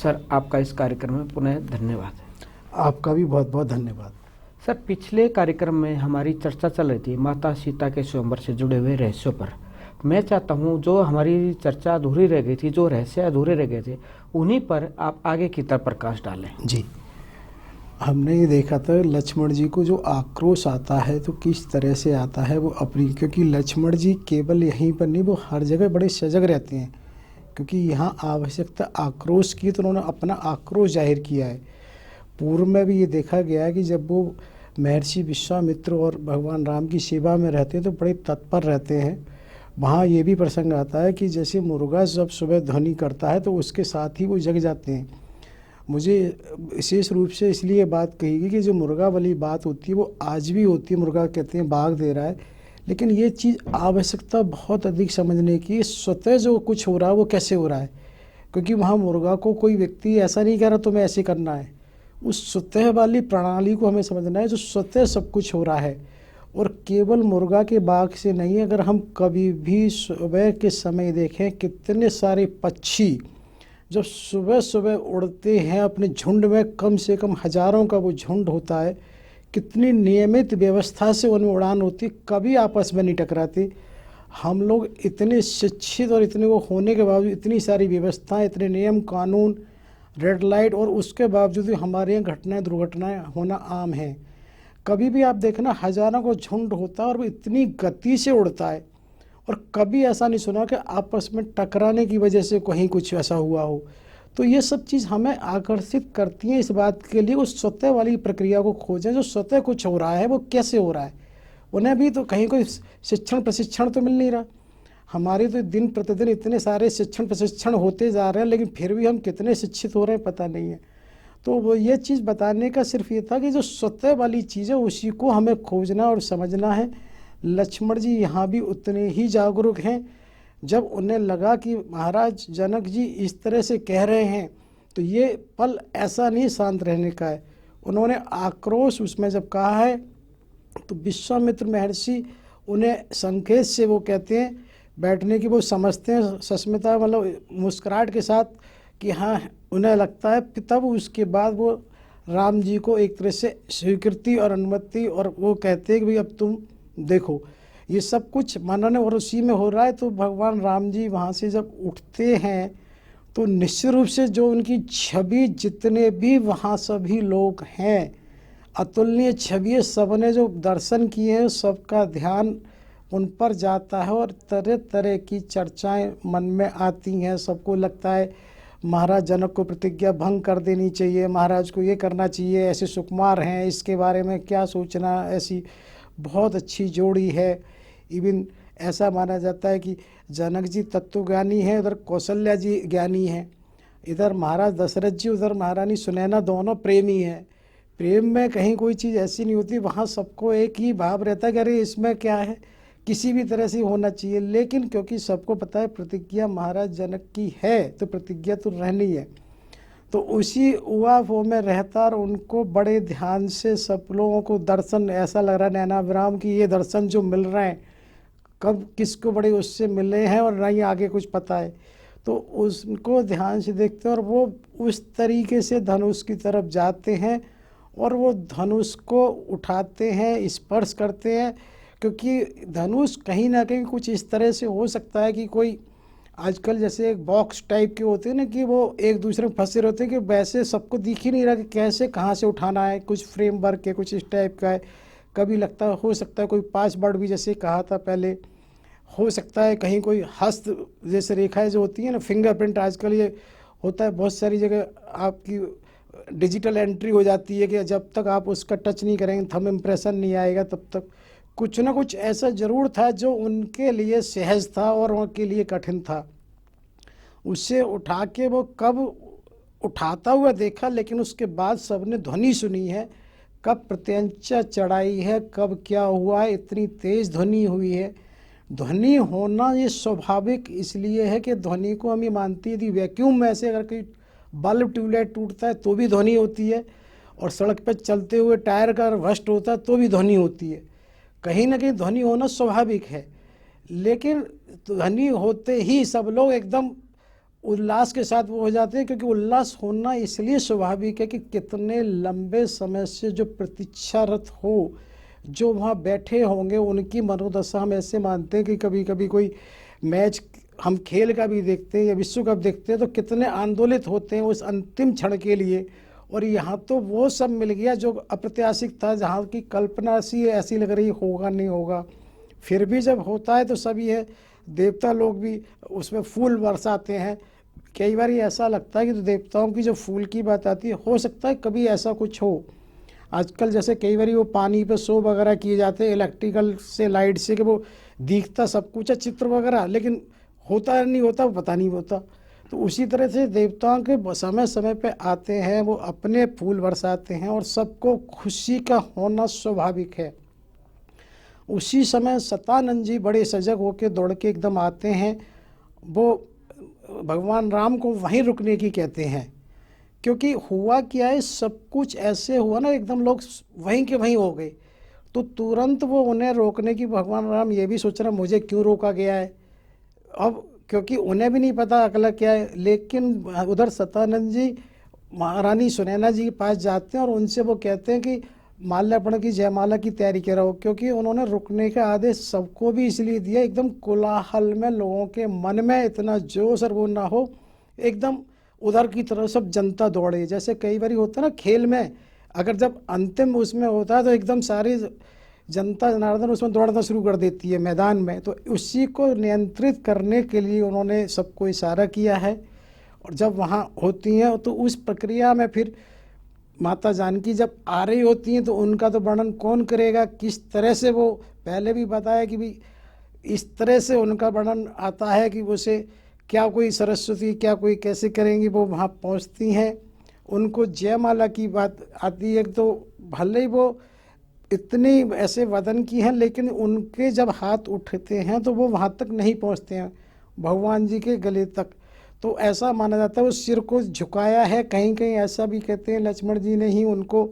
Sir, आपका इस कार्यक्रम में पुनः धन्यवाद। आपका भी बहुत बहुत धन्यवाद। सर, पिछले कार्यक्रम में हमारी चर्चा चल रही थी माता सीता के स्वयंवर से जुड़े हुए रहस्यों पर। मैं चाहता हूं जो हमारी चर्चा अधूरी रह गई थी, जो रहस्य अधूरे रह गए थे, उन्हीं पर आप आगे की तरफ प्रकाश डालें। जी, हमने ये देखा था लक्ष्मण जी को जो आक्रोश आता है तो किस तरह से आता है वो अपनी, क्योंकि लक्ष्मण जी केवल यहीं पर नहीं, वो हर जगह बड़े सजग रहते हैं, क्योंकि यहाँ आवश्यकता आक्रोश की, तो उन्होंने अपना आक्रोश जाहिर किया है। पूर्व में भी ये देखा गया है कि जब वो महर्षि विश्वामित्र और भगवान राम की सेवा में रहते हैं तो बड़े तत्पर रहते हैं। वहाँ ये भी प्रसंग आता है कि जैसे मुर्गा जब सुबह ध्वनि करता है तो उसके साथ ही वो जग जाते हैं। मुझे विशेष रूप से इसलिए बात कही गई कि जो मुर्गा वाली बात होती है वो आज भी होती है। मुर्गा कहते हैं बाघ दे रहा है, लेकिन ये चीज़ आवश्यकता बहुत अधिक समझने की, स्वतः जो कुछ हो रहा है वो कैसे हो रहा है, क्योंकि वहाँ मुर्गा को कोई व्यक्ति ऐसा नहीं कह रहा तुम्हें ऐसे करना है। उस स्वतः वाली प्रणाली को हमें समझना है, जो स्वतः सब कुछ हो रहा है। और केवल मुर्गा के बाघ से नहीं, अगर हम कभी भी सुबह के समय देखें कितने सारे पक्षी जब सुबह सुबह उड़ते हैं अपने झुंड में, कम से कम हजारों का वो झुंड होता है, कितनी नियमित व्यवस्था से उनमें उड़ान होती, कभी आपस में नहीं टकराते। हम लोग इतने शिक्षित और इतने वो होने के बावजूद इतनी सारी व्यवस्थाएं, इतने नियम कानून, रेड लाइट, और उसके बावजूद हमारे यहाँ घटनाएं दुर्घटनाएं होना आम है। कभी भी आप देखना हजारों का झुंड होता है और वो इतनी गति से उड़ता है, और कभी ऐसा नहीं सुना कि आपस में टकराने की वजह से कहीं कुछ ऐसा हुआ हो। तो ये सब चीज़ हमें आकर्षित करती हैं इस बात के लिए उस स्वतः वाली प्रक्रिया को खोजें, जो स्वतः कुछ हो रहा है वो कैसे हो रहा है। उन्हें भी तो कहीं कोई शिक्षण प्रशिक्षण तो मिल नहीं रहा। हमारे तो दिन प्रतिदिन इतने सारे शिक्षण प्रशिक्षण होते जा रहे हैं, लेकिन फिर भी हम कितने शिक्षित हो रहे हैं पता नहीं है। तो वो ये चीज़ बताने का सिर्फ ये था कि जो स्वतः वाली चीज़ है उसी को हमें खोजना और समझना है। लक्ष्मण जी यहाँ भी उतने ही जागरूक हैं। जब उन्हें लगा कि महाराज जनक जी इस तरह से कह रहे हैं, तो ये पल ऐसा नहीं शांत रहने का है। उन्होंने आक्रोश उसमें जब कहा है तो विश्वामित्र महर्षि उन्हें संकेत से वो कहते हैं बैठने की, वो समझते हैं सस्मिता, मतलब मुस्कुराहट के साथ कि हाँ उन्हें लगता है। तब उसके बाद वो राम जी को एक तरह से स्वीकृति और अनुमति, और वो कहते हैं कि भाई अब तुम देखो ये सब कुछ मनन और उसी में हो रहा है। तो भगवान राम जी वहाँ से जब उठते हैं तो निश्चित रूप से जो उनकी छवि, जितने भी वहाँ सभी लोग हैं, अतुलनीय छवि, सबने जो दर्शन किए हैं सबका ध्यान उन पर जाता है और तरह तरह की चर्चाएं मन में आती हैं। सबको लगता है महाराज जनक को प्रतिज्ञा भंग कर देनी चाहिए, महाराज को ये करना चाहिए, ऐसे सुकुमार हैं, इसके बारे में क्या सोचना, ऐसी बहुत अच्छी जोड़ी है। इवन ऐसा माना जाता है कि जनक जी तत्वज्ञानी हैं, उधर कौशल्या जी ज्ञानी हैं, इधर महाराज दशरथ जी, उधर महारानी सुनैना, दोनों प्रेमी हैं। प्रेम में कहीं कोई चीज़ ऐसी नहीं होती, वहाँ सबको एक ही भाव रहता है कि अरे इसमें क्या है, किसी भी तरह से होना चाहिए। लेकिन क्योंकि सबको पता है प्रतिज्ञा महाराज जनक की है तो प्रतिज्ञा तो रहनी है, तो उसी उवाफो में रहता और उनको बड़े ध्यान से सब लोगों को दर्शन ऐसा लग रहा है नैनाभिराम की ये दर्शन जो मिल रहे हैं कब किसको बड़े उससे मिले हैं और नहीं आगे कुछ पता है। तो उसको ध्यान से देखते हैं और वो उस तरीके से धनुष की तरफ जाते हैं और वो धनुष को उठाते हैं, स्पर्श करते हैं, क्योंकि धनुष कहीं ना कहीं कुछ इस तरह से हो सकता है कि कोई आजकल जैसे एक बॉक्स टाइप के होते हैं ना कि वो एक दूसरे में फंसे रहते हैं, कि वैसे सबको दिख ही नहीं रहा कि कैसे कहाँ से उठाना है, कुछ फ्रेमवर्क है, कुछ इस टाइप का है। कभी लगता हो सकता है कोई पासवर्ड भी जैसे कहा था पहले, हो सकता है कहीं कोई हस्त जैसे रेखाएं जो होती हैं ना, फिंगरप्रिंट आजकल ये होता है बहुत सारी जगह, आपकी डिजिटल एंट्री हो जाती है कि जब तक आप उसका टच नहीं करेंगे, थंब इम्प्रेशन नहीं आएगा, तब तक कुछ ना कुछ ऐसा ज़रूर था जो उनके लिए सहज था और उनके लिए कठिन था। उसे उठा के वो कब उठाता हुआ देखा, लेकिन उसके बाद सबने ध्वनि सुनी है, कब प्रत्यंचा चढ़ाई है, कब क्या हुआ है, इतनी तेज़ ध्वनि हुई है। ध्वनि होना ये स्वाभाविक इसलिए है कि ध्वनि को हम ये मानती है कि वैक्यूम में से अगर कोई बल्ब ट्यूबलाइट टूटता है तो भी ध्वनि होती है, और सड़क पर चलते हुए टायर का भस्ट होता है तो भी ध्वनि होती है। कहीं ना कहीं ध्वनि होना स्वाभाविक है, लेकिन ध्वनि होते ही सब लोग एकदम उल्लास के साथ वो हो जाते हैं, क्योंकि उल्लास होना इसलिए स्वाभाविक है कि कितने लंबे समय से जो प्रतीक्षारत हो, जो वहाँ बैठे होंगे, उनकी मनोदशा हम ऐसे मानते हैं कि कभी कभी कोई मैच हम खेल का भी देखते हैं या विश्व कप देखते हैं तो कितने आंदोलित होते हैं उस अंतिम क्षण के लिए। और यहाँ तो वो सब मिल गया जो अप्रत्याशित था, जहाँ की कल्पना सी ऐसी लग रही होगा नहीं होगा, फिर भी जब होता है तो सभी है, देवता लोग भी उसमें फूल बरसाते हैं। कई बार ये ऐसा लगता है कि तो देवताओं की जो फूल की बात आती है, हो सकता है कभी ऐसा कुछ हो। आजकल जैसे कई बार वो पानी पे शो वगैरह किए जाते हैं इलेक्ट्रिकल से, लाइट से, कि वो दिखता सब कुछ है चित्र वगैरह, लेकिन होता नहीं होता वो पता नहीं होता। तो उसी तरह से देवताओं के समय समय पे आते हैं, वो अपने फूल बरसाते हैं और सबको खुशी का होना स्वाभाविक है। उसी समय सतानंद जी बड़े सजग होकर दौड़ के एकदम आते हैं। वो भगवान राम को वहीं रुकने की कहते हैं, क्योंकि हुआ क्या है, सब कुछ ऐसे हुआ ना, एकदम लोग वहीं के वहीं हो गए। तो तुरंत वो उन्हें रोकने की, भगवान राम ये भी सोच रहे मुझे क्यों रोका गया है अब, क्योंकि उन्हें भी नहीं पता अगला क्या है। लेकिन उधर सतानंद जी महारानी सुनैना जी के पास जाते हैं और उनसे वो कहते हैं कि माल्यार्पण की जयमाला की तैयारी करो, क्योंकि उन्होंने रुकने का आदेश सबको भी इसलिए दिया, एकदम कोलाहल में लोगों के मन में इतना जोश और वो ना हो, एकदम उधर की तरफ सब जनता दौड़े। जैसे कई बार होता है ना खेल में, अगर जब अंतिम उसमें होता है तो एकदम सारी जनता जनार्दन उसमें दौड़ना शुरू कर देती है मैदान में। तो उसी को नियंत्रित करने के लिए उन्होंने सबको इशारा किया है। और जब वहाँ होती हैं तो उस प्रक्रिया में फिर माता जानकी जब आ रही होती हैं तो उनका तो वर्णन कौन करेगा, किस तरह से वो पहले भी बताया कि भी इस तरह से उनका वर्णन आता है कि उसे क्या कोई सरस्वती क्या कोई कैसे करेंगी, वो वहाँ पहुँचती हैं। उनको जयमाला की बात आती है तो भले ही वो इतनी ऐसे वदन की हैं, लेकिन उनके जब हाथ उठते हैं तो वो वहाँ तक नहीं पहुँचते हैं भगवान जी के गले तक। तो ऐसा माना जाता है वो सिर को झुकाया है। कहीं कहीं ऐसा भी कहते हैं लक्ष्मण जी ने ही उनको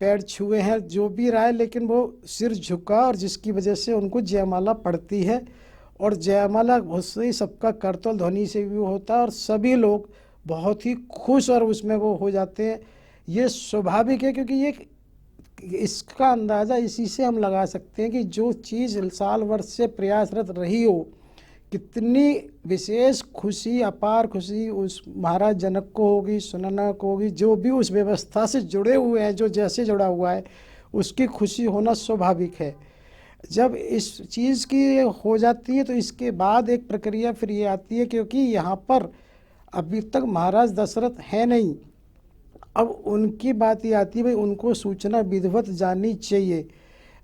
पैर छुए हैं, जो भी रहा है, लेकिन वो सिर झुका और जिसकी वजह से उनको जयमाला पड़ती है। और जयमाला उससे ही सबका करतल ध्वनि से भी होता है और सभी लोग बहुत ही खुश और उसमें वो हो जाते हैं। ये स्वाभाविक है, क्योंकि ये इसका अंदाज़ा इसी से हम लगा सकते हैं कि जो चीज़ साल वर्ष से प्रयासरत रही हो, कितनी विशेष खुशी, अपार खुशी उस महाराज जनक को होगी, सुनैना को होगी, जो भी उस व्यवस्था से जुड़े हुए हैं, जो जैसे जुड़ा हुआ है, उसकी खुशी होना स्वाभाविक है। जब इस चीज़ की हो जाती है तो इसके बाद एक प्रक्रिया फिर ये आती है, क्योंकि यहाँ पर अभी तक महाराज दशरथ है नहीं। अब उनकी बात ये आती है भाई उनको सूचना विधिवत जाननी चाहिए।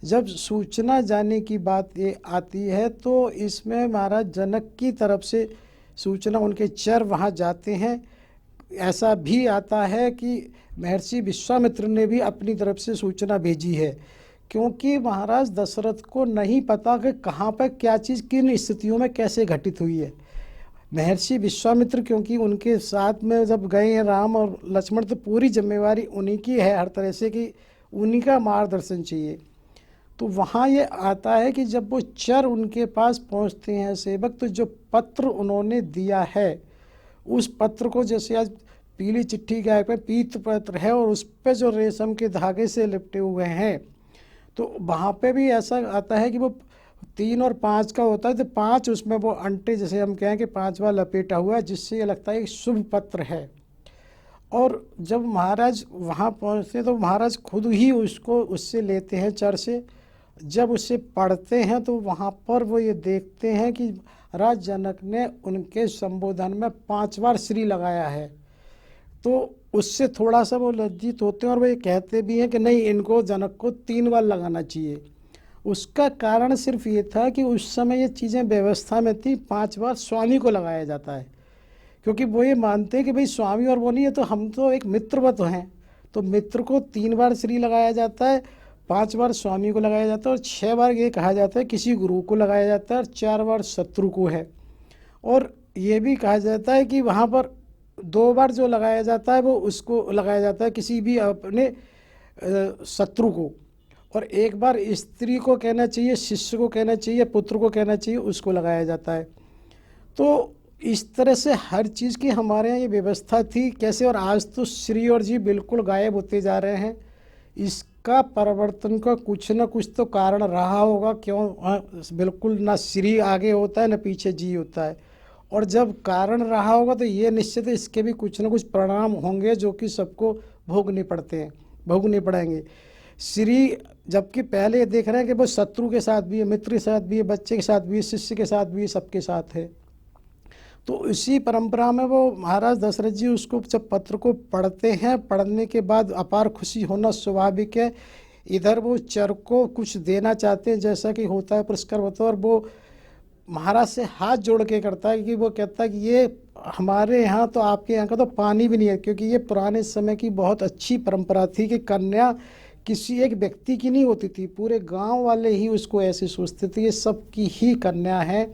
जब सूचना जानने की बात ये आती है तो इसमें महाराज जनक की तरफ से सूचना, उनके चर वहाँ जाते हैं। ऐसा भी आता है कि महर्षि विश्वामित्र ने भी अपनी तरफ से सूचना भेजी है, क्योंकि महाराज दशरथ को नहीं पता कि कहाँ पर क्या चीज़ किन स्थितियों में कैसे घटित हुई है। महर्षि विश्वामित्र क्योंकि उनके साथ में जब गए हैं राम और लक्ष्मण, तो पूरी जिम्मेवारी उन्हीं की है हर तरह से कि उन्हीं का मार्गदर्शन चाहिए। तो वहाँ ये आता है कि जब वो चर उनके पास पहुँचते हैं सेवक, तो जो पत्र उन्होंने दिया है उस पत्र को, जैसे आज पीली चिट्ठी के पे पीत पत्र है और उस पर जो रेशम के धागे से लिपटे हुए हैं, तो वहाँ पे भी ऐसा आता है कि वो 3 और 5 का होता है। तो 5 उसमें वो अंटे, जैसे हम कहें कि 5वां लपेटा हुआ है, जिससे ये लगता है कि शुभ पत्र है। और जब महाराज वहाँ पहुँचते तो महाराज खुद ही उसको उससे लेते हैं चर से। जब उसे पढ़ते हैं तो वहाँ पर वो ये देखते हैं कि राज जनक ने उनके संबोधन में 5 बार श्री लगाया है। तो उससे थोड़ा सा वो लज्जित होते हैं और वो ये कहते भी हैं कि नहीं, इनको जनक को 3 बार लगाना चाहिए। उसका कारण सिर्फ ये था कि उस समय ये चीज़ें व्यवस्था में थी, 5 बार स्वामी को लगाया जाता है, क्योंकि वो ये मानते हैं कि भाई स्वामी और वो नहीं है तो हम तो एक मित्रवत हैं। तो मित्र को 3 बार श्री लगाया जाता है, 5 बार स्वामी को लगाया जाता है और 6 बार ये कहा जाता है किसी गुरु को लगाया जाता है और 4 बार शत्रु को है। और ये भी कहा जाता है कि वहाँ पर 2 बार जो लगाया जाता है वो उसको लगाया जाता है किसी भी अपने शत्रु को, और 1 बार स्त्री को कहना चाहिए, शिष्य को कहना चाहिए, पुत्र को कहना चाहिए, उसको लगाया जाता है। तो इस तरह से हर चीज़ की हमारे यहाँ ये व्यवस्था थी कैसे, और आज तो श्री और जी बिल्कुल गायब होते जा रहे हैं। इसका परिवर्तन का कुछ ना कुछ तो कारण रहा होगा, क्यों बिल्कुल ना श्री आगे होता है ना पीछे जी होता है। और जब कारण रहा होगा तो ये निश्चित है इसके भी कुछ ना कुछ परिणाम होंगे जो कि सबको भोगने पड़ेंगे। श्री जबकि पहले ये देख रहे हैं कि वो शत्रु के साथ भी है, मित्र के साथ भी है, बच्चे के साथ भी है, शिष्य के साथ भी है, सबके साथ है। तो इसी परंपरा में वो महाराज दशरथ जी उसको जब पत्र को पढ़ते हैं, पढ़ने के बाद अपार खुशी होना स्वाभाविक है। इधर वो चर को कुछ देना चाहते हैं, जैसा कि होता है पुरस्कार होता है, और वो महाराज से हाथ जोड़ के करता है कि वो कहता है कि ये हमारे यहाँ तो आपके यहाँ का तो पानी भी नहीं है, क्योंकि ये पुराने समय की बहुत अच्छी परंपरा थी कि कन्या किसी एक व्यक्ति की नहीं होती थी, पूरे गांव वाले ही उसको ऐसे सोचते थे ये सबकी ही कन्या है।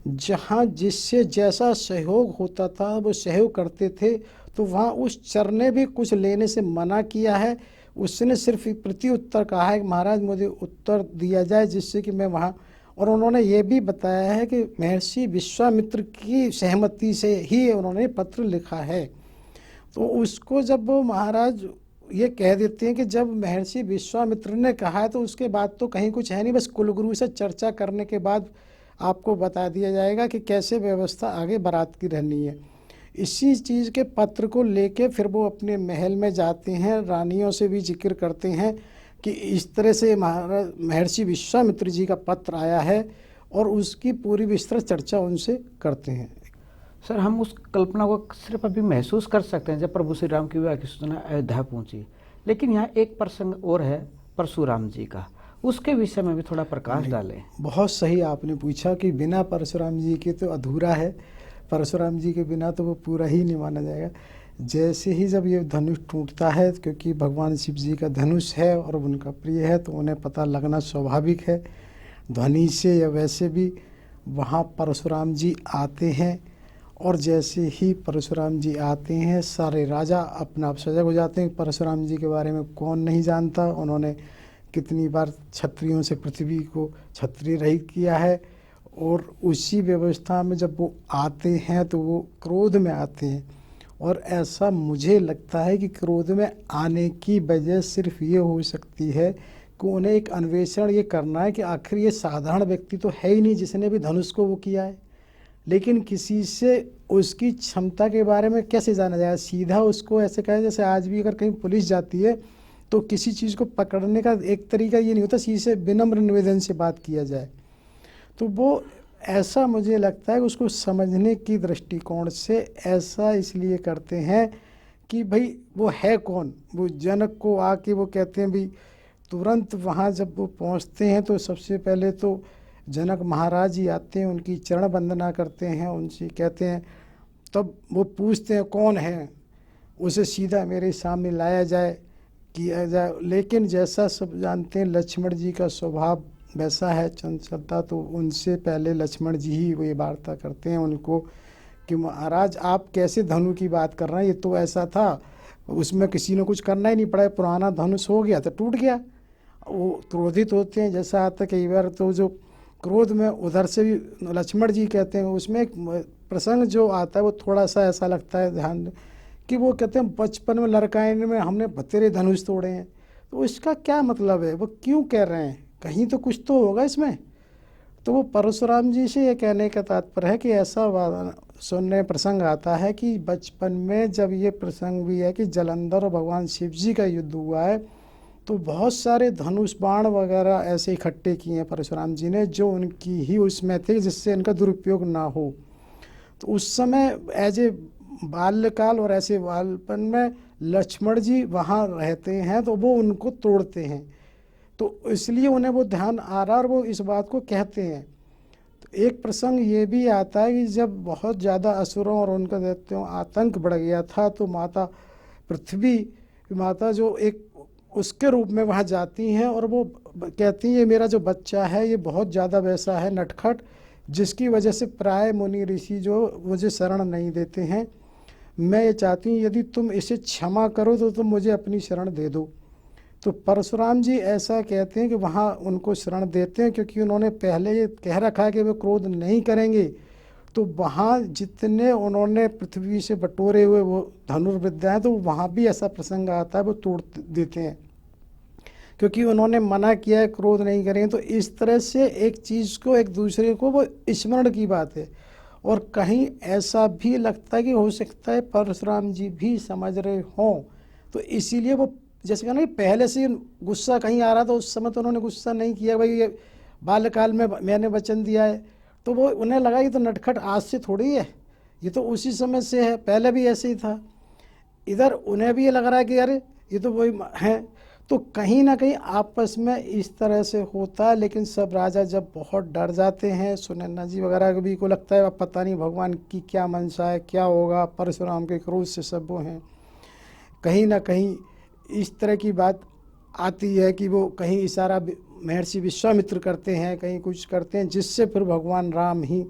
जहाँ जिससे जैसा सहयोग होता था वो सहयोग करते थे। तो वहाँ उस चर ने भी कुछ लेने से मना किया है, उसने सिर्फ प्रति उत्तर कहा है कि महाराज मुझे उत्तर दिया जाए जिससे कि मैं वहाँ। और उन्होंने ये भी बताया है कि महर्षि विश्वामित्र की सहमति से ही उन्होंने पत्र लिखा है। तो उसको जब वो महाराज ये कह देते हैं कि जब महर्षि विश्वामित्र ने कहा है तो उसके बाद तो कहीं कुछ है नहीं, बस कुलगुरु से चर्चा करने के बाद आपको बता दिया जाएगा कि कैसे व्यवस्था आगे बारात की रहनी है। इसी चीज़ के पत्र को लेके फिर वो अपने महल में जाते हैं, रानियों से भी जिक्र करते हैं कि इस तरह से महाराज महर्षि विश्वामित्र जी का पत्र आया है, और उसकी पूरी विस्तृत चर्चा उनसे करते हैं। सर, हम उस कल्पना को सिर्फ अभी महसूस कर सकते हैं जब प्रभु श्री राम की विवाह की सूचना अयोध्या पहुंची। लेकिन यहाँ एक प्रसंग और है परशुराम जी का, उसके विषय में भी थोड़ा प्रकाश डालें। बहुत सही आपने पूछा कि बिना परशुराम जी के तो अधूरा है, परशुराम जी के बिना तो वो पूरा ही नहीं माना जाएगा। जैसे ही जब ये धनुष टूटता है, क्योंकि भगवान शिव जी का धनुष है और उनका प्रिय है, तो उन्हें पता लगना स्वाभाविक है ध्वनि से या वैसे भी। वहाँ परशुराम जी आते हैं, और जैसे ही परशुराम जी आते हैं सारे राजा अपना आप सजग हो जाते हैं। परशुराम जी के बारे में कौन नहीं जानता, उन्होंने कितनी बार क्षत्रियों से पृथ्वी को क्षत्रिय रहित किया है। और उसी व्यवस्था में जब वो आते हैं तो वो क्रोध में आते हैं, और ऐसा मुझे लगता है कि क्रोध में आने की वजह सिर्फ ये हो सकती है कि उन्हें एक अन्वेषण ये करना है कि आखिर ये साधारण व्यक्ति तो है ही नहीं जिसने भी धनुष को वो किया है, लेकिन किसी से उसकी क्षमता के बारे में कैसे जाना जाए। सीधा उसको ऐसे कहे, जैसे आज भी अगर कहीं पुलिस जाती है तो किसी चीज़ को पकड़ने का एक तरीका ये नहीं होता सीधे विनम्र निवेदन से बात किया जाए। तो वो ऐसा मुझे लगता है उसको समझने की दृष्टिकोण से ऐसा इसलिए करते हैं कि भाई वो है कौन। वो जनक को आके वो कहते हैं भी, तुरंत वहाँ जब वो पहुँचते हैं तो सबसे पहले तो जनक महाराज ही आते हैं, उनकी चरण वंदना करते हैं, उनसे कहते हैं, तब वो पूछते हैं कौन है, उसे सीधा मेरे सामने लाया जाए, किया जाए। लेकिन जैसा सब जानते हैं लक्ष्मण जी का स्वभाव वैसा है, चंचलता, तो उनसे पहले लक्ष्मण जी ही वो ये वार्ता करते हैं उनको कि महाराज आप कैसे धनु की बात कर रहे हैं, ये तो ऐसा था उसमें किसी ने कुछ करना ही नहीं पड़ा, पुराना धनुष हो गया तो टूट गया। वो क्रोधित होते हैं, जैसा आता कई बार तो जो क्रोध में उधर से भी लक्ष्मण जी कहते हैं, उसमें एक प्रसंग जो आता है वो थोड़ा सा ऐसा लगता है ध्यान कि वो कहते हैं बचपन में लड़काने में हमने बतेरे धनुष तोड़े हैं। तो इसका क्या मतलब है, वो क्यों कह रहे हैं, कहीं तो कुछ तो होगा इसमें। तो वो परशुराम जी से ये कहने का तात्पर्य है कि ऐसा सुनने प्रसंग आता है कि बचपन में जब ये प्रसंग भी है कि जलंधर और भगवान शिव जी का युद्ध हुआ है, तो बहुत सारे धनुष बाण वगैरह ऐसे इकट्ठे किए हैं परशुराम जी ने जो उनकी ही उसमें थे जिससे इनका दुरुपयोग ना हो। तो उस समय एज ए बाल्यकाल और ऐसे बालपन में लक्ष्मण जी वहाँ रहते हैं तो वो उनको तोड़ते हैं, तो इसलिए उन्हें वो ध्यान आ रहा और वो इस बात को कहते हैं। तो एक प्रसंग ये भी आता है कि जब बहुत ज़्यादा असुरों और उनका दैत्यों आतंक बढ़ गया था तो माता पृथ्वी माता जो एक उसके रूप में वहाँ जाती हैं और वो कहती हैं ये मेरा जो बच्चा है ये बहुत ज़्यादा वैसा है नटखट, जिसकी वजह से प्राय मुनि ऋषि जो मुझे शरण नहीं देते हैं। मैं ये चाहती हूँ यदि तुम इसे क्षमा करो तो तुम मुझे अपनी शरण दे दो। तो परशुराम जी ऐसा कहते हैं कि वहाँ उनको शरण देते हैं, क्योंकि उन्होंने पहले ये कह रखा है कि वे क्रोध नहीं करेंगे। तो वहाँ जितने उन्होंने पृथ्वी से बटोरे हुए वो धनुर्विद्या हैं, तो वहाँ भी ऐसा प्रसंग आता है, वो तोड़ देते हैं, क्योंकि उन्होंने मना किया है क्रोध नहीं करेंगे। तो इस तरह से एक चीज़ को एक दूसरे को वो स्मरण की बात है। और कहीं ऐसा भी लगता है कि हो सकता है परशुराम जी भी समझ रहे हों, तो इसीलिए वो जैसे कहा ना कि पहले से गुस्सा कहीं आ रहा था, उस समय तो उन्होंने गुस्सा नहीं किया, भाई ये बाल्यकाल में मैंने वचन दिया है, तो वो उन्हें लगा ये तो नटखट आज से थोड़ी है, ये तो उसी समय से है, पहले भी ऐसे ही था। इधर उन्हें भी ये लग रहा है कि अरे ये तो वही है। तो कहीं ना कहीं आपस में इस तरह से होता है। लेकिन सब राजा जब बहुत डर जाते हैं, सुनैना जी वगैरह को भी को लगता है अब पता नहीं भगवान की क्या मंशा है, क्या होगा, परशुराम के क्रोध से सब वो हैं। कहीं ना कहीं इस तरह की बात आती है कि वो कहीं इशारा महर्षि विश्वामित्र करते हैं, कहीं कुछ करते हैं, जिससे फिर भगवान राम ही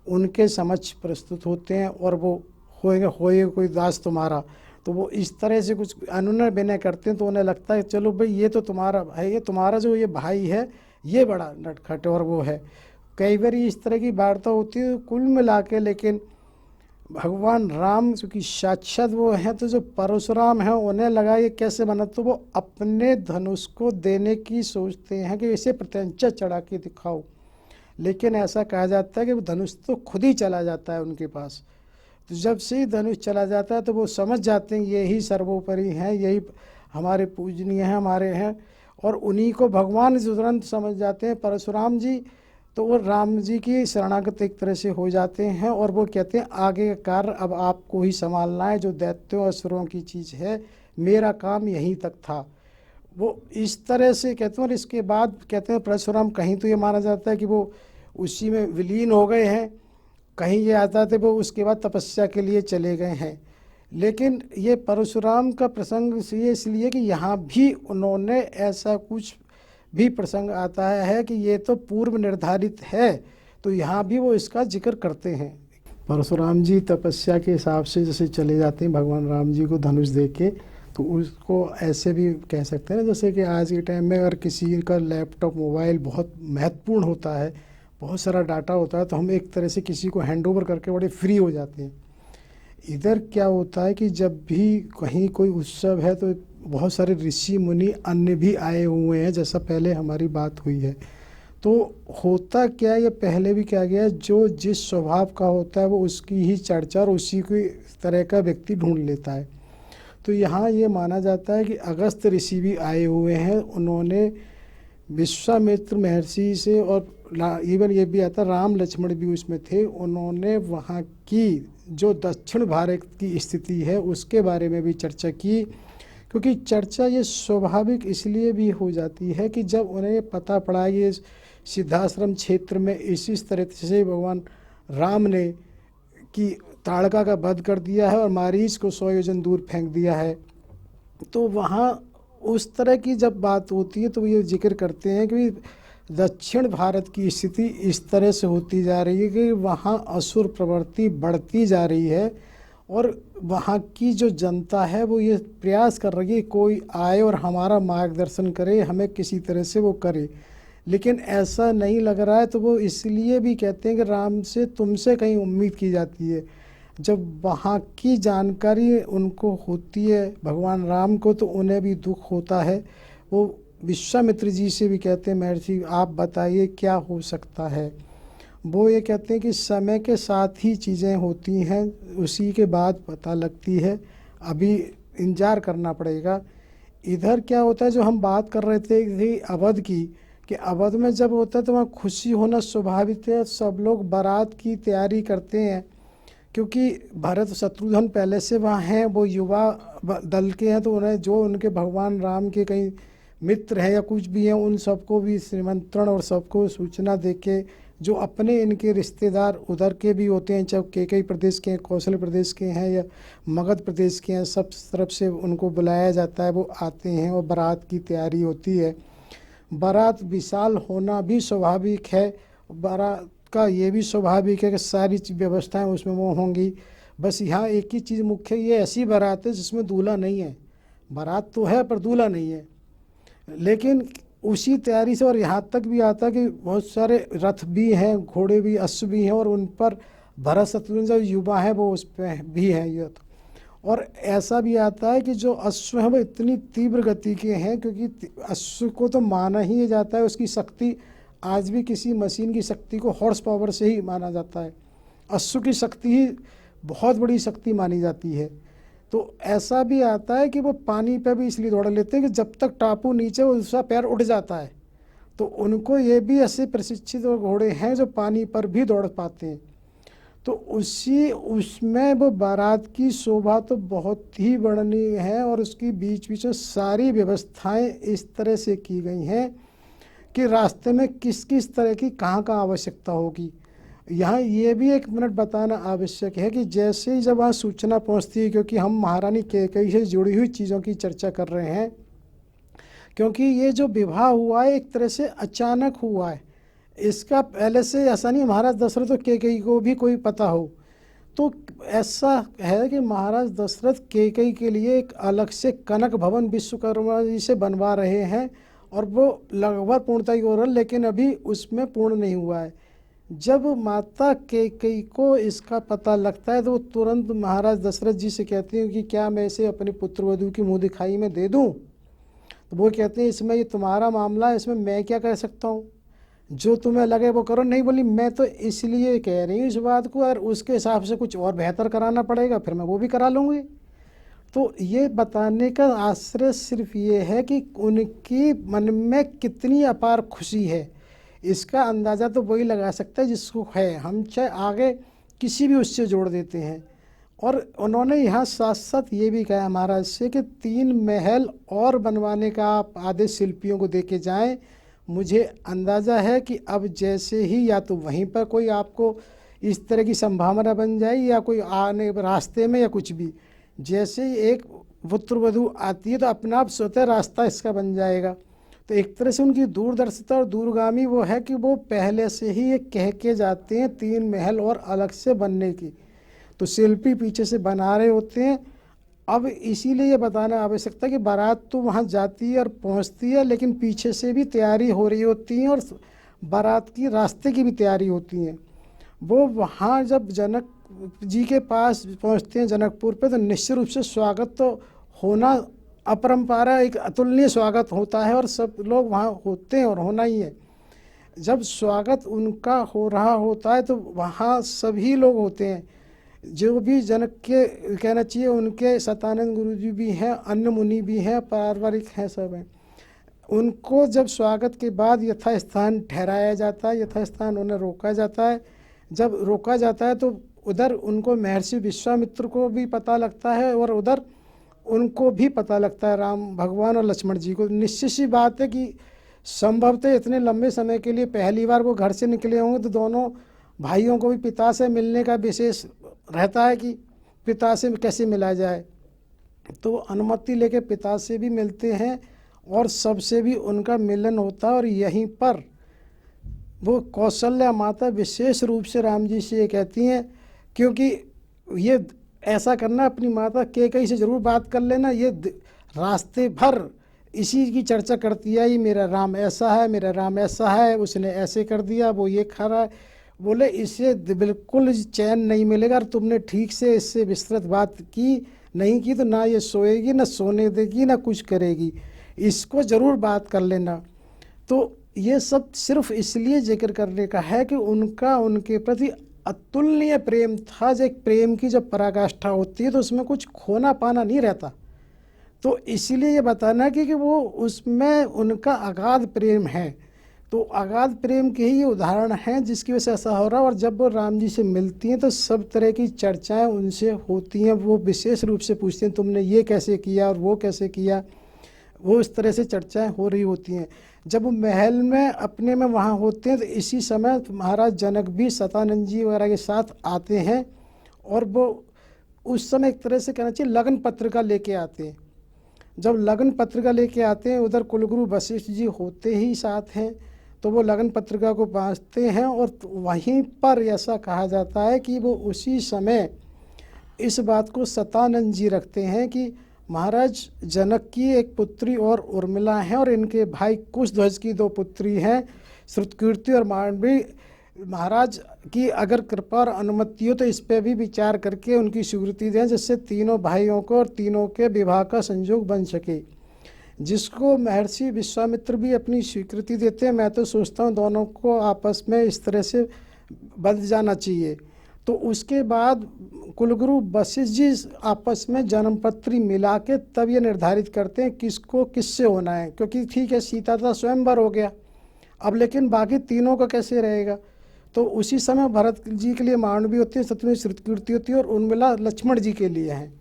उनके समक्ष प्रस्तुत होते हैं और वो होए कोई दास तुम्हारा। तो वो इस तरह से कुछ अनुनय विनय करते हैं, तो उन्हें लगता है चलो भाई ये तो तुम्हारा भाई है, तुम्हारा जो ये भाई है ये बड़ा नटखट और वो है। कई बार इस तरह की वार्ता होती है। कुल मिला के लेकिन भगवान राम चूँकि साक्षात वो हैं, तो जो परशुराम हैं उन्हें लगा ये कैसे बना, तो वो अपने धनुष को देने की सोचते हैं कि इसे प्रत्यंचा चढ़ा के दिखाओ। लेकिन ऐसा कहा जाता है कि वो धनुष तो खुद ही चला जाता है उनके पास। तो जब से ही धनुष चला जाता है तो वो समझ जाते हैं यही सर्वोपरि हैं, यही हमारे पूजनीय हैं, हमारे हैं, और उन्हीं को भगवान तुरंत समझ जाते हैं परशुराम जी। तो वो राम जी की शरणागत एक तरह से हो जाते हैं और वो कहते हैं आगे का कार्य अब आपको ही संभालना है, जो दैत्यों और असुरों की चीज़ है, मेरा काम यहीं तक था। वो इस तरह से कहते हैं। और इसके बाद कहते हैं परशुराम कहीं तो ये माना जाता है कि वो उसी में विलीन हो गए हैं, कहीं ये आता थे वो उसके बाद तपस्या के लिए चले गए हैं। लेकिन ये परशुराम का प्रसंग ये इसलिए कि यहाँ भी उन्होंने ऐसा कुछ भी प्रसंग आता है कि ये तो पूर्व निर्धारित है, तो यहाँ भी वो इसका जिक्र करते हैं। परशुराम जी तपस्या के हिसाब से जैसे चले जाते हैं भगवान राम जी को धनुष दे के, तो उसको ऐसे भी कह सकते हैं ना, जैसे कि आज के टाइम में अगर किसी का लैपटॉप मोबाइल बहुत महत्वपूर्ण होता है, बहुत सारा डाटा होता है, तो हम एक तरह से किसी को हैंड ओवर करके बड़े फ्री हो जाते हैं। इधर क्या होता है कि जब भी कहीं कोई उत्सव है तो बहुत सारे ऋषि मुनि अन्य भी आए हुए हैं, जैसा पहले हमारी बात हुई है। तो होता क्या है, ये पहले भी क्या गया है, जो जिस स्वभाव का होता है वो उसकी ही चर्चा और उसी की तरह का व्यक्ति ढूंढ लेता है। तो यहाँ ये माना जाता है कि अगस्त ऋषि भी आए हुए हैं, उन्होंने विश्वामित्र महर्षि से, और इवन ये भी आता राम लक्ष्मण भी उसमें थे, उन्होंने वहाँ की जो दक्षिण भारत की स्थिति है उसके बारे में भी चर्चा की। क्योंकि चर्चा ये स्वाभाविक इसलिए भी हो जाती है कि जब उन्हें पता पड़ा कि सिद्धाश्रम क्षेत्र में इस तरह से भगवान राम ने कि ताड़का का वध कर दिया है और मारीच को 100 योजन दूर फेंक दिया है, तो वहाँ उस तरह की जब बात होती है तो ये जिक्र करते हैं कि दक्षिण भारत की स्थिति इस तरह से होती जा रही है कि वहाँ असुर प्रवृत्ति बढ़ती जा रही है और वहाँ की जो जनता है वो ये प्रयास कर रही है कोई आए और हमारा मार्गदर्शन करे, हमें किसी तरह से वो करे। लेकिन ऐसा नहीं लग रहा है, तो वो इसलिए भी कहते हैं कि राम से तुमसे कहीं उम्मीद की जाती है। जब वहाँ की जानकारी उनको होती है भगवान राम को, तो उन्हें भी दुख होता है। वो विश्वामित्र जी से भी कहते हैं महर्षि आप बताइए क्या हो सकता है। वो ये कहते हैं कि समय के साथ ही चीज़ें होती हैं, उसी के बाद पता लगती है, अभी इंतजार करना पड़ेगा। इधर क्या होता है, जो हम बात कर रहे थे अवध की, कि अवध में जब होता है तो वहाँ खुशी होना स्वाभाविक है, सब लोग बारात की तैयारी करते हैं, क्योंकि भरत शत्रुघ्न पहले से वहाँ हैं, वो युवा दल के हैं, तो उन्हें जो उनके भगवान राम के कहीं मित्र हैं या कुछ भी हैं उन सबको भी निमंत्रण और सबको सूचना देके, जो अपने इनके रिश्तेदार उधर के भी होते हैं, चाहे केकई प्रदेश के हैं, कौशल प्रदेश के हैं या मगध प्रदेश के हैं, सब तरफ से उनको बुलाया जाता है, वो आते हैं और बारात की तैयारी होती है। बारात विशाल होना भी स्वाभाविक है, बारात का ये भी स्वाभाविक है कि सारी व्यवस्थाएं उसमें वो होंगी। बस यहाँ एक ही चीज़ मुख्य, ये ऐसी बारात है जिसमें दूल्हा नहीं है। बारात तो है पर दूल्हा नहीं है, लेकिन उसी तैयारी से, और यहाँ तक भी आता कि बहुत सारे रथ भी हैं, घोड़े भी, अश्व भी हैं, और उन पर भरत शत्रुघ्न जो युवा है वो उस पे भी है ये तो। और ऐसा भी आता है कि जो अश्व है वो इतनी तीव्र गति के हैं, क्योंकि अश्व को तो माना ही जाता है, उसकी शक्ति आज भी किसी मशीन की शक्ति को हॉर्स पावर से ही माना जाता है, अश्व की शक्ति ही बहुत बड़ी शक्ति मानी जाती है। तो ऐसा भी आता है कि वो पानी पे भी इसलिए दौड़ लेते हैं कि जब तक टापू नीचे उसका पैर उठ जाता है, तो उनको ये भी ऐसे प्रशिक्षित घोड़े हैं जो पानी पर भी दौड़ पाते हैं। तो उसमें वो बारात की शोभा तो बहुत ही वर्णनीय है, और उसकी बीच बीच में सारी व्यवस्थाएं इस तरह से की गई हैं कि रास्ते में किस किस तरह की कहाँ कहाँ आवश्यकता होगी। यहाँ ये भी एक मिनट बताना आवश्यक है कि जैसे ही जब वहाँ सूचना पहुँचती है, क्योंकि हम महारानी कैकेयी से जुड़ी हुई चीज़ों की चर्चा कर रहे हैं, क्योंकि ये जो विवाह हुआ है एक तरह से अचानक हुआ है, इसका पहले से ऐसा नहीं महाराज दशरथ और कैकेयी को भी कोई पता हो। तो ऐसा है कि महाराज दशरथ कैकेयी के लिए एक अलग से कनक भवन विश्वकर्मा जी से बनवा रहे हैं, और वो लगभग पूर्णता की ओर है, लेकिन अभी उसमें पूर्ण नहीं हुआ है। जब माता कैकेयी को इसका पता लगता है तो वो तुरंत महाराज दशरथ जी से कहती हैं कि क्या मैं इसे अपने पुत्रवधू की मुँह दिखाई में दे दूँ। तो वो कहते हैं इसमें ये तुम्हारा मामला है, इसमें मैं क्या कर सकता हूँ, जो तुम्हें लगे वो करो। नहीं बोली मैं तो इसलिए कह रही हूँ इस बात को, और उसके हिसाब से कुछ और बेहतर कराना पड़ेगा फिर मैं वो भी करा लूँगी। तो ये बताने का आश्रय सिर्फ ये है कि उनकी मन में कितनी अपार खुशी है, इसका अंदाज़ा तो वही लगा सकता है जिसको है, हम चाहे आगे किसी भी उससे जोड़ देते हैं। और उन्होंने यहाँ साथ साथ ये भी कहा महाराज से कि 3 महल और बनवाने का आप आदेश शिल्पियों को दे के जाएँ। मुझे अंदाज़ा है कि अब जैसे ही या तो वहीं पर कोई आपको इस तरह की संभावना बन जाए, या कोई आने रास्ते में या कुछ भी, जैसे ही एक पुत्रवधू आती है तो अपना आप स्वतः रास्ता इसका बन जाएगा। तो एक तरह से उनकी दूरदर्शिता और दूरगामी वो है कि वो पहले से ही ये कह के जाते हैं 3 महल और अलग से बनने की, तो शिल्पी पीछे से बना रहे होते हैं। अब इसीलिए ये बताना आवश्यकता है कि बारात तो वहाँ जाती है और पहुँचती है, लेकिन पीछे से भी तैयारी हो रही होती है और बारात की रास्ते की भी तैयारी होती है। वो वहाँ जब जनक जी के पास पहुँचते हैं जनकपुर पे, तो निश्चित रूप से स्वागत तो होना अपरंपार, एक अतुलनीय स्वागत होता है, और सब लोग वहाँ होते हैं और होना ही है। जब स्वागत उनका हो रहा होता है तो वहाँ सभी लोग होते हैं, जो भी जनक के कहना चाहिए उनके सतानंद गुरु जी भी हैं, अन्य मुनि भी हैं, पारिवारिक हैं, सब हैं। उनको जब स्वागत के बाद यथास्थान ठहराया जाता है, यथास्थान उन्हें रोका जाता है। जब रोका जाता है तो उधर उनको महर्षि विश्वामित्र को भी पता लगता है, और उधर उनको भी पता लगता है राम भगवान और लक्ष्मण जी को। निश्चित सी बात है कि संभवतः इतने लंबे समय के लिए पहली बार वो घर से निकले होंगे, तो दोनों भाइयों को भी पिता से मिलने का विशेष रहता है कि पिता से कैसे मिला जाए। तो अनुमति लेके पिता से भी मिलते हैं और सबसे भी उनका मिलन होता है। और यहीं पर वो कौशल्या माता विशेष रूप से राम जी से ये कहती हैं, क्योंकि ये ऐसा करना अपनी माता कैकेयी से ज़रूर बात कर लेना, ये रास्ते भर इसी की चर्चा करती है, ये मेरा राम ऐसा है, मेरा राम ऐसा है, उसने ऐसे कर दिया, वो ये खा रहा है। बोले इससे बिल्कुल चैन नहीं मिलेगा, और तुमने ठीक से इससे विस्तृत बात की नहीं की तो ना ये सोएगी, ना सोने देगी, ना कुछ करेगी, इसको ज़रूर बात कर लेना। तो ये सब सिर्फ इसलिए जिक्र करने का है कि उनका उनके प्रति अतुलनीय प्रेम था। जो एक प्रेम की जब पराकाष्ठा होती है तो उसमें कुछ खोना पाना नहीं रहता। तो इसीलिए ये बताना कि वो उसमें उनका अगाध प्रेम है। तो अगाध प्रेम के ही ये उदाहरण हैं जिसकी वजह से ऐसा हो रहा है। और जब वो राम जी से मिलती हैं तो सब तरह की चर्चाएं उनसे होती हैं। वो विशेष रूप से पूछते हैं तुमने ये कैसे किया और वो कैसे किया, वो इस तरह से चर्चाएं हो रही होती हैं। जब वो महल में अपने में वहाँ होते हैं तो इसी समय महाराज जनक भी सतानंद जी वगैरह के साथ आते हैं, और वो उस समय एक तरह से कहना चाहिए लगन पत्रिका लेके आते हैं। जब लगन पत्रिका लेके आते हैं, उधर कुलगुरु वशिष्ठ जी होते ही साथ हैं, तो वो लगन पत्रिका को बाँचते हैं। और वहीं पर ऐसा कहा जाता है कि वो उसी समय इस बात को सतानंद जी रखते हैं कि महाराज जनक की एक पुत्री और उर्मिला हैं, और इनके भाई कुशध्वज की 2 पुत्री हैं, श्रुतकीर्ति और मांडवी। महाराज की अगर कृपा और अनुमति हो तो इस पे भी विचार करके उनकी स्वीकृति दें, जिससे तीनों भाइयों को और तीनों के विवाह का संयोग बन सके, जिसको महर्षि विश्वामित्र भी अपनी स्वीकृति देते हैं। मैं तो सोचता हूँ दोनों को आपस में इस तरह से बंध जाना चाहिए। तो उसके बाद कुलगुरु वशिष्ठ जी आपस में जन्मपत्री मिला के तब ये निर्धारित करते हैं किसको किससे होना है, क्योंकि ठीक है सीता का स्वयंवर हो गया अब, लेकिन बाकी तीनों का कैसे रहेगा। तो उसी समय भरत जी के लिए मांडवी होती है, शत्रुघ्न श्रुतकीर्ति होती है और उर्मिला लक्ष्मण जी के लिए हैं।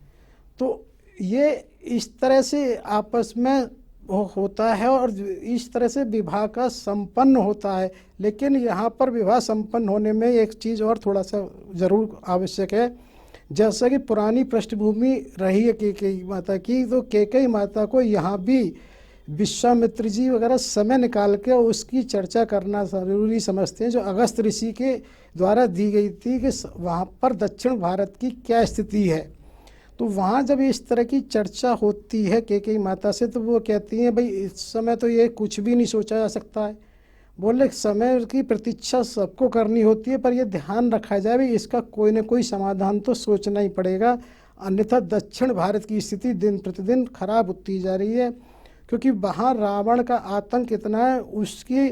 तो ये इस तरह से आपस में होता है और इस तरह से विवाह का संपन्न होता है। लेकिन यहाँ पर विवाह संपन्न होने में एक चीज़ और थोड़ा सा ज़रूर आवश्यक है, जैसा कि पुरानी पृष्ठभूमि रही है कैकेयी माता की, तो कैकेयी माता को यहाँ भी विश्वामित्र जी वगैरह समय निकाल के उसकी चर्चा करना ज़रूरी समझते हैं, जो अगस्त ऋषि के द्वारा दी गई थी कि वहाँ पर दक्षिण भारत की क्या स्थिति है। तो वहाँ जब इस तरह की चर्चा होती है कैकेयी माता से, तो वो कहती हैं भाई इस समय तो ये कुछ भी नहीं सोचा जा सकता है। बोले समय की प्रतीक्षा सबको करनी होती है, पर ये ध्यान रखा जाए भाई इसका कोई ना कोई समाधान तो सोचना ही पड़ेगा, अन्यथा दक्षिण भारत की स्थिति दिन प्रतिदिन खराब होती जा रही है, क्योंकि वहाँ रावण का आतंक इतना है, उसकी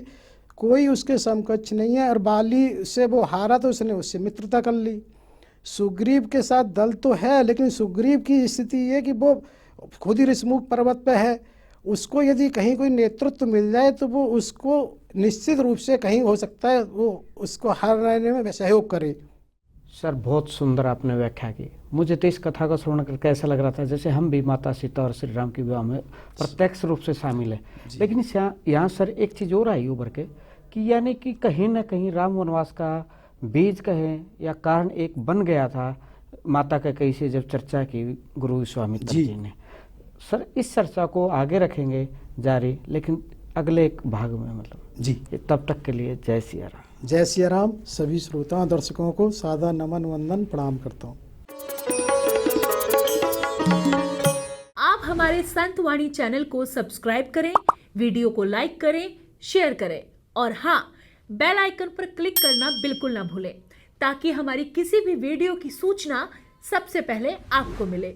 कोई उसके समकक्ष नहीं है। और बाली से वो हारा तो उसने उससे मित्रता कर ली। सुग्रीव के साथ दल तो है, लेकिन सुग्रीव की स्थिति ये कि वो खुद ही ऋषमुख पर्वत पे है, उसको यदि कहीं कोई नेतृत्व मिल जाए तो वो उसको निश्चित रूप से कहीं हो सकता है वो उसको हराने में सहयोग करे। सर बहुत सुंदर आपने व्याख्या की। मुझे तो इस कथा को सुन करके ऐसा लग रहा था जैसे हम भी माता सीता और श्री राम के विवाह में प्रत्यक्ष रूप से शामिल है। लेकिन यहाँ सर एक चीज़ और आई उभर के कि यानी कि कहीं ना कहीं राम वनवास का बीज कहें या कारण एक बन गया था माता कैकेयी से जब चर्चा की गुरु विश्वामित्र जी ने। सर इस चर्चा को आगे रखेंगे जारी, लेकिन अगले एक भाग में मतलब जी। तब तक के लिए जय सिया राम। जय सिया राम। सभी श्रोताओं दर्शकों को सादा नमन वंदन प्रणाम करता हूँ। आप हमारे संतवाणी चैनल को सब्सक्राइब करें, वीडियो को लाइक करें, शेयर करें और हाँ, बेल आइकन पर क्लिक करना बिल्कुल ना भूलें, ताकि हमारी किसी भी वीडियो की सूचना सबसे पहले आपको मिले।